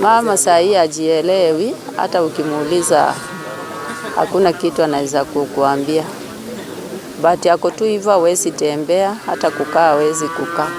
Mama sahi ajielewi, hata ukimuuliza hakuna kitu anaweza kukuambia. But yako tu hivyo, hawezi tembea, hata kukaa hawezi kukaa.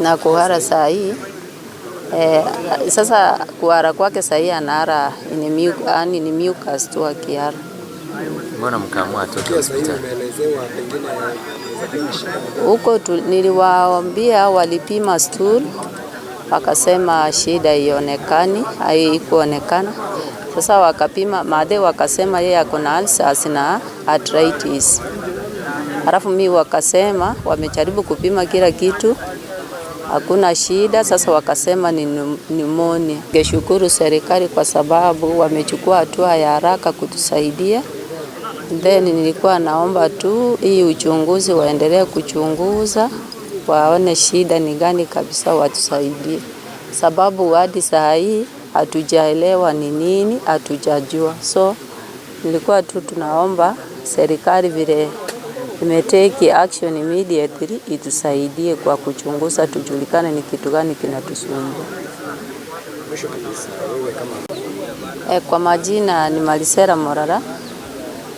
Na kuhara sahi, sasa kuhara kwake sahi anahara ni mucus tu akiara. Mbona mkaamua atoke hospitali? Huko niliwaambia walipima stool, wakasema shida haionekani, haikuonekana. Sasa wakapima madhe, wakasema yeye ako na ulcers na arthritis. Halafu mimi wakasema wamejaribu kupima kila kitu, hakuna shida. Sasa wakasema ni pneumonia. Ningeshukuru serikali kwa sababu wamechukua hatua ya haraka kutusaidia. Then nilikuwa naomba tu hii uchunguzi waendelee kuchunguza, waone shida ni gani kabisa, watusaidie. Sababu hadi saa hii hatujaelewa ni nini, hatujajua. So nilikuwa tu tunaomba serikali vile imetake action immediately itusaidie kwa kuchunguza, tujulikane ni kitu gani kinatusumbua. Kwa majina ni Malisera Morara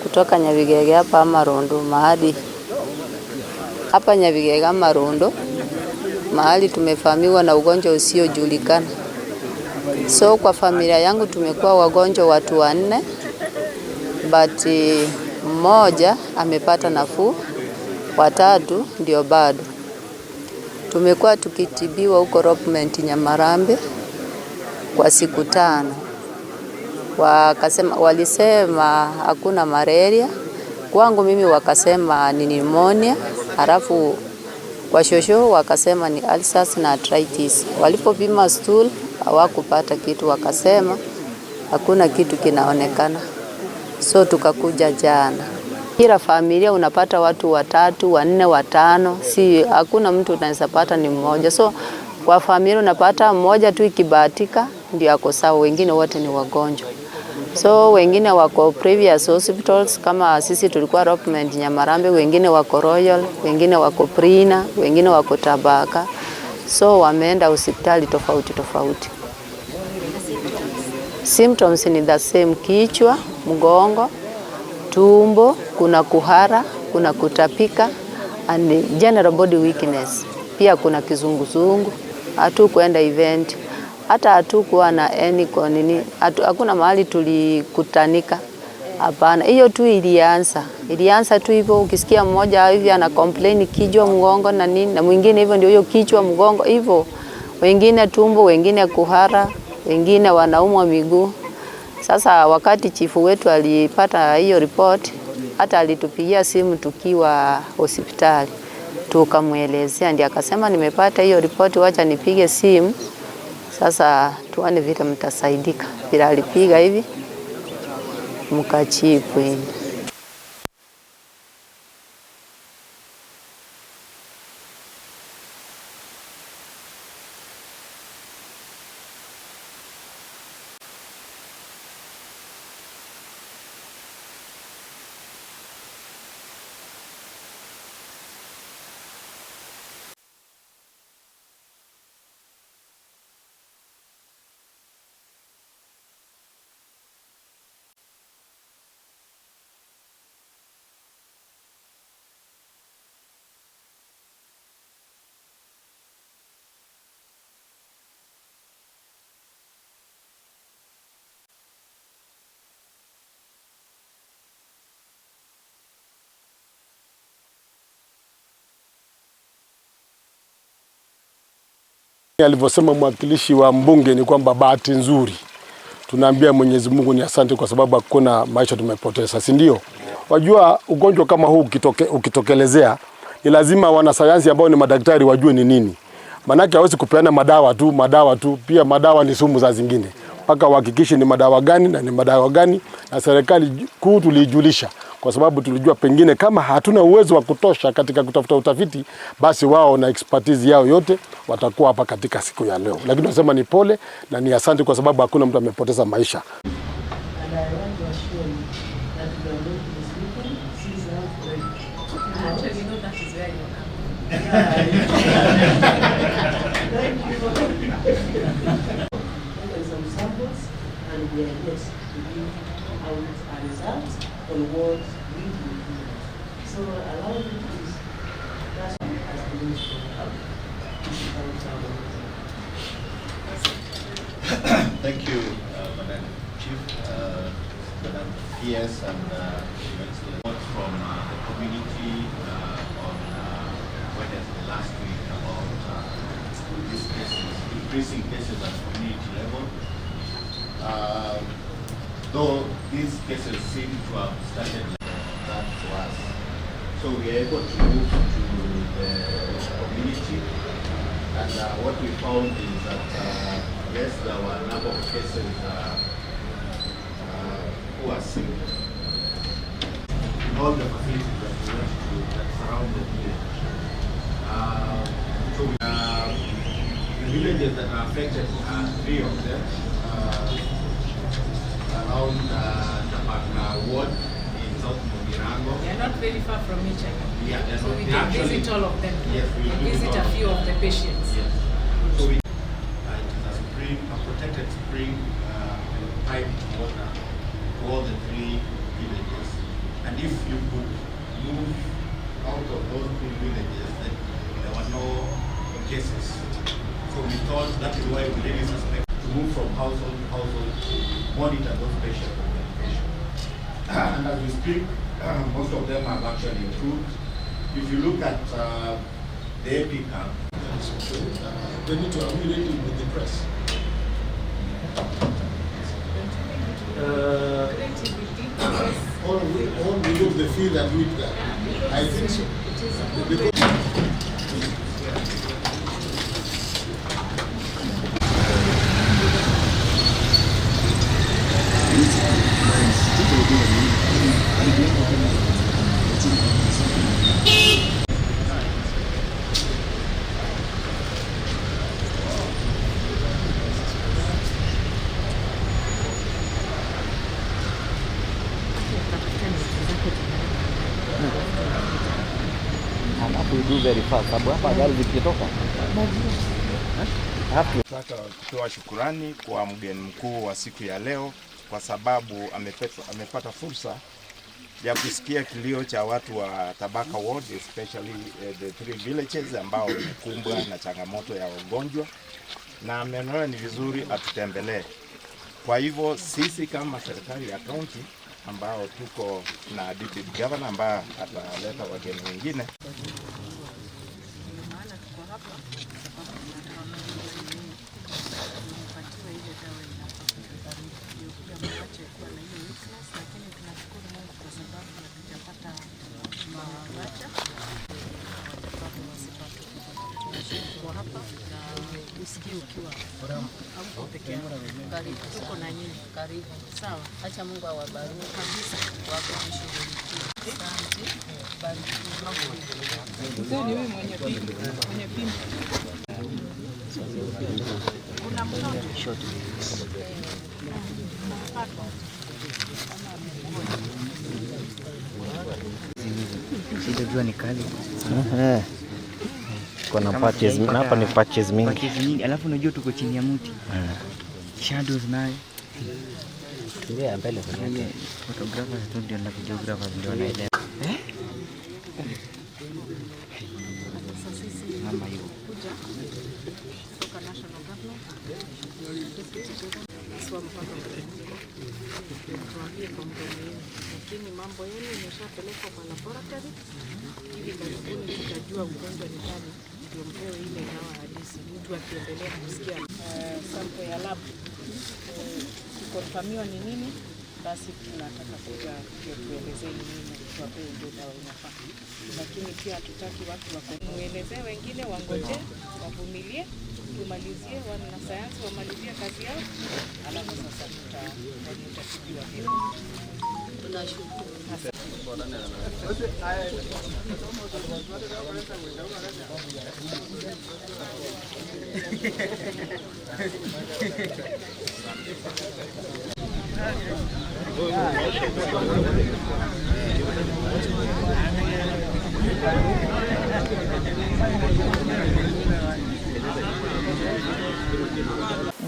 kutoka Nyabigege hapa Marondo, mahali hapa Nyabigege Marondo, mahali tumefahamiwa na ugonjwa usiojulikana. So kwa familia yangu tumekuwa wagonjwa watu 4, but mmoja amepata nafuu, 3 ndio bado. Tumekuwa tukitibiwa huko Ropment Nyamarambe kwa siku 5. Walisema hakuna malaria. Kwangu mimi wakasema ni pneumonia. Halafu kwa shosho wakasema ni ulcers na arthritis. Walipopima stool hawakupata kitu, wakasema hakuna kitu kinaonekana. So tukakuja jana. Kila familia unapata watu 3, 4, 5. Si hakuna mtu unaweza pata ni mmoja. So kwa familia unapata mmoja tu, ikibahatika ndio ako sawa, wengine wote ni wagonjwa. So wengine wako previous hospitals, kama sisi tulikuwa Ropment Nyamarambe, wengine wako Royal, wengine wako Prina, wengine wako Tabaka. So wameenda hospitali tofauti tofauti. Symptoms ni the same: kichwa, mgongo, tumbo, kuna kuhara, kuna kutapika and general body weakness. Pia kuna kizunguzungu. Hatu kuenda event, hata hatukuwa na nini, hakuna mahali tulikutanika. Hapana, hiyo tu ilianza tu hivyo. Ukisikia mmoja hivi ana complain kichwa, mgongo na nini, na mwingine hivyo ndio hiyo kichwa, mgongo hivyo, wengine tumbo, wengine kuhara, wengine wanaumwa miguu. Sasa wakati chifu wetu alipata hiyo report, hata alitupigia simu tukiwa hospitali, tukamuelezea, ndiye akasema nimepata hiyo report, wacha nipige simu. Sasa tuone vile mtasaidika. Bila alipiga hivi mkachipu hivi. Alivyosema mwakilishi wa mbunge ni kwamba bahati nzuri, tunaambia Mwenyezi Mungu ni asante kwa sababu hakuna maisha tumepoteza, si ndio? Wajua ugonjwa kama huu ukitokelezea ni lazima wanasayansi ambao ni madaktari wajue ni nini. Manake hawezi kupeana madawa tu, pia madawa ni sumu za zingine. Mpaka uhakikishe ni madawa gani na ni madawa gani, na serikali kuu tulijulisha kwa sababu tulijua pengine kama hatuna uwezo wa kutosha katika kutafuta utafiti, basi wao na expertise yao yote watakuwa hapa katika siku ya leo. Lakini tunasema ni pole na ni asante kwa sababu hakuna mtu amepoteza maisha. that we are going to this weekend. Sees out already. Actually, no, that is where you are. Thank you. And some samples, and we are yet to give out a result on what we will do. So allow me please. That's what has been used Thank you, Madam Chief, Madam PS, and reports from the community on Wednesday last week about these cases, increasing cases at community level. Though these cases seem to have started that to us, so we are able to move to the community, and what we found is that yes, there were a number of cases who are sick in all the facilities that we went to that surround the village. So the villages that are affected are 3 of them around Tapaka Ward in South Mugirango. They are not very far from each other. Yeah, so we can visit all of them. Yes, we visit a few of the patients. Yes. So we a protected spring piped water to all the 3 villages, and if you could move out of those 3 villages, then there were no cases. So we thought that is why we really suspect to move from household to household to monitor those patients with medication. And as we speak, most of them have actually improved. If you look at the EPICA, They need to relate with the press. All we look the field and do it there. I think so. Do very fast. Sababu hapa gari zikitoka. Nataka kutoa shukurani kwa mgeni mkuu wa siku ya leo kwa sababu amepata fursa ya kusikia kilio cha watu wa Tabaka Ward, especially the 3 villages ambao wamekumbwa na changamoto ya ugonjwa, na amenona ni vizuri atutembelee. Kwa hivyo sisi kama serikali ya county ambao tuko na deputy governor ambaye ataleta wageni wengine, Karibu. Sawa. Acha Mungu awabariki kabisa. Wako mshughulikie. Asante. Bariki. Sio ni wewe mwenye pimbi. Kuna mtoto short. Shida jua ni kali. Kuna patches, na hapa ni patches mingi. Patches mingi, alafu unajua tuko chini ya mti. Shadows nayo. Ndio mbele kwa yake. Photographers ndio na videographers ndio wanaelewa. Mama yuko kuja kutoka national government. Sio mpaka tuambie kwa mgeni, lakini mambo yenu imeshapelekwa kwa laboratory. Hivi karibuni tutajua ugonjwa ni gani, ndio mpewe ile dawa halisi. Mtu akiendelea kusikia sample ya lab kukonfirmiwa ni nini, basi tunataka kuja tuelezee ni nini, tuwape ndio dawa inafaa. Lakini pia hatutaki watu muelezee wengine, wangoje, wavumilie, tumalizie, wanasayansi wamalizie kazi yao, alafu sasa tutatibiwa vile. Tunashukuru.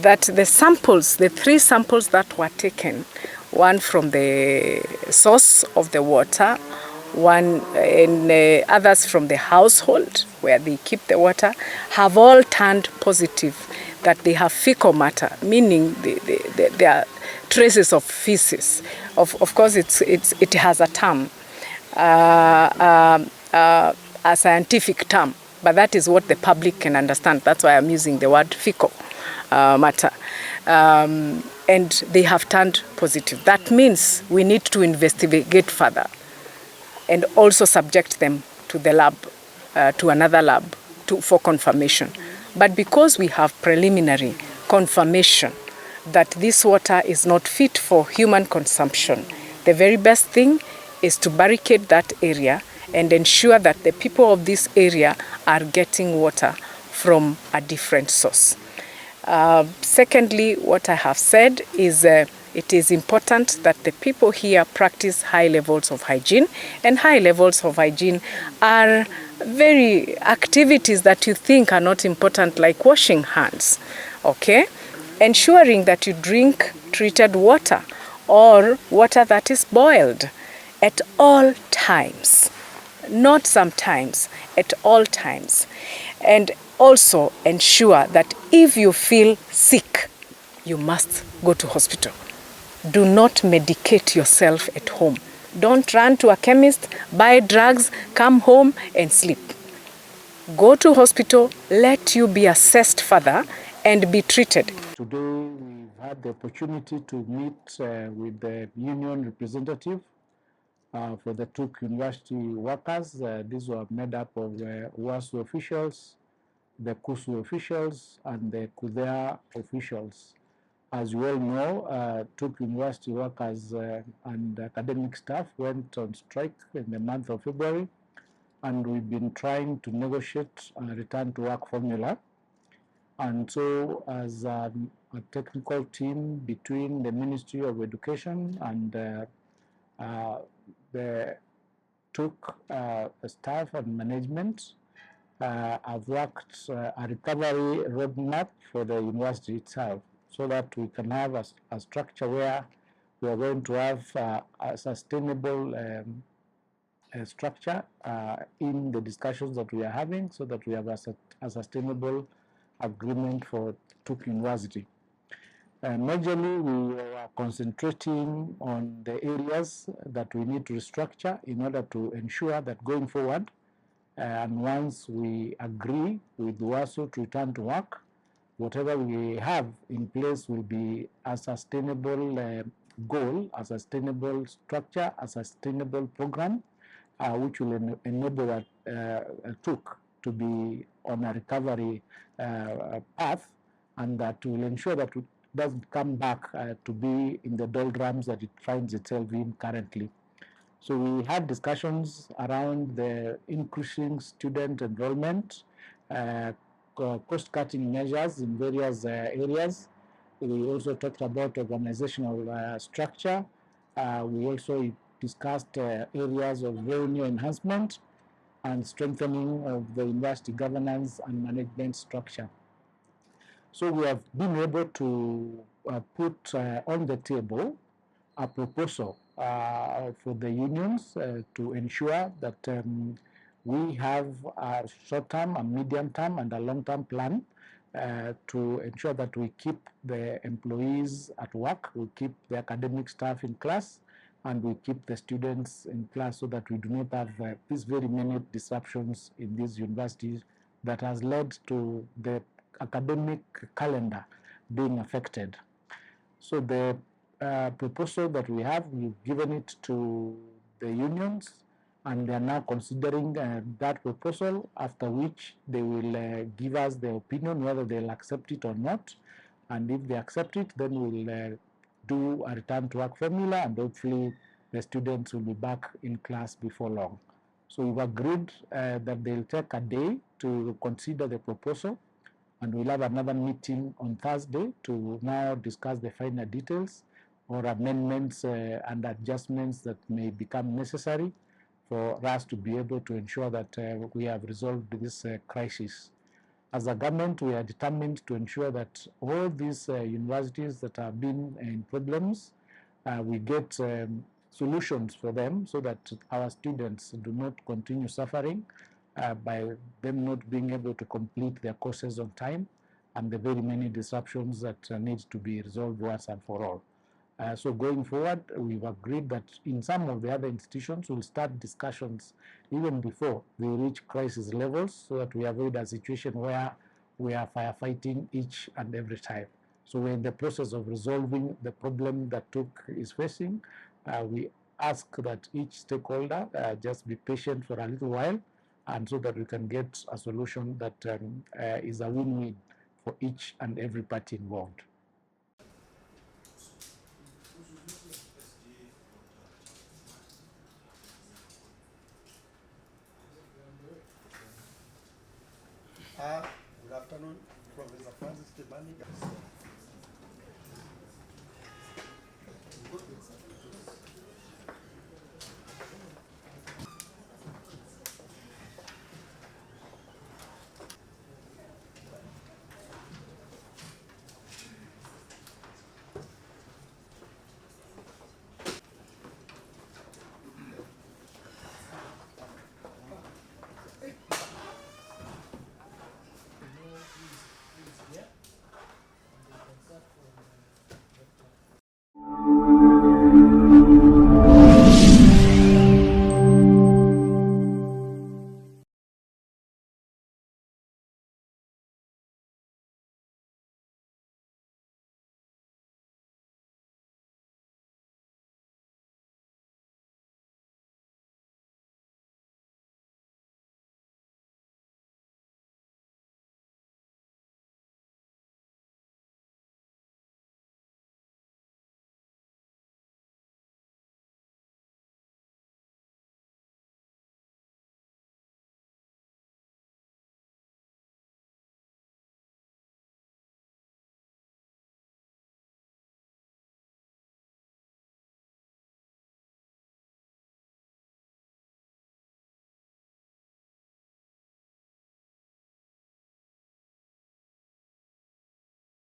That the samples, the 3 samples that were taken, one from the source of the water, one and others from the household where they keep the water, have all turned positive, that they have fecal matter, meaning they are traces of feces. Of course, it has a term, a scientific term, but that is what the public can understand. That's why I'm using the word fecal matter. And they have turned positive. That means we need to investigate further and also subject them to the lab, to another lab for confirmation. But because we have preliminary confirmation that this water is not fit for human consumption, the very best thing is to barricade that area and ensure that the people of this area are getting water from a different source. Secondly, what I have said is it is important that the people here practice high levels of hygiene, and high levels of hygiene are very activities that you think are not important, like washing hands, okay? Ensuring that you drink treated water or water that is boiled at all times, not sometimes, at all times. And also ensure that if you feel sick, you must go to hospital. Do not medicate yourself at home. Don't run to a chemist, buy drugs, come home and sleep. Go to hospital, let you be assessed further and be treated. Today we've had the opportunity to meet with the union representative for the TUK University workers. These were made up of WASU officials, the KUSU officials, and the KUDEA officials. As you all know, TUK University workers and academic staff went on strike in the month of February, and we've been trying to negotiate a return to work formula. And so as a technical team between the Ministry of Education and the TUK staff and management, I've worked a recovery roadmap for the university itself, so that we can have a structure where we are going to have a sustainable structure in the discussions that we are having, so that we have a sustainable agreement for TUK University. Majorly, we are concentrating on the areas that we need to restructure in order to ensure that going forward, and once we agree with WASU to return to work, whatever we have in place will be a sustainable goal, a sustainable structure, a sustainable program, which will enable TUK to be on a recovery path, and that will ensure that it doesn't come back to be in the doldrums that it finds itself in currently. So we had discussions around the increasing student enrollment, cost-cutting measures in various areas. We also talked about organizational structure. We also discussed areas of revenue enhancement and strengthening of the university governance and management structure. So we have been able to put on the table a proposal for the unions to ensure that we have a short-term, a medium-term, and a long-term plan to ensure that we keep the employees at work, we keep the academic staff in class, and we keep the students in class, so that we do not have these very many disruptions in these universities that has led to the academic calendar being affected. So the proposal that we have, we've given it to the unions, and they are now considering that proposal, after which they will give us their opinion whether they'll accept it or not. And if they accept it, then we'll do a return to work formula, and hopefully the students will be back in class before long. So we've agreed that they'll take a day to consider the proposal, and we'll have another meeting on Thursday to now discuss the final details or amendments and adjustments that may become necessary for us to be able to ensure that we have resolved this crisis. As a government, we are determined to ensure that all these universities that have been in problems, we get solutions for them so that our students do not continue suffering by them not being able to complete their courses on time, and the very many disruptions that need to be resolved once and for all. So going forward, we've agreed that in some of the other institutions, we'll start discussions even before they reach crisis levels so that we avoid a situation where we are firefighting each and every time. So we're in the process of resolving the problem that TUK is facing. We ask that each stakeholder just be patient for a little while, and so that we can get a solution that is a win-win for each and every party involved. Good afternoon, Professor Francis Timani.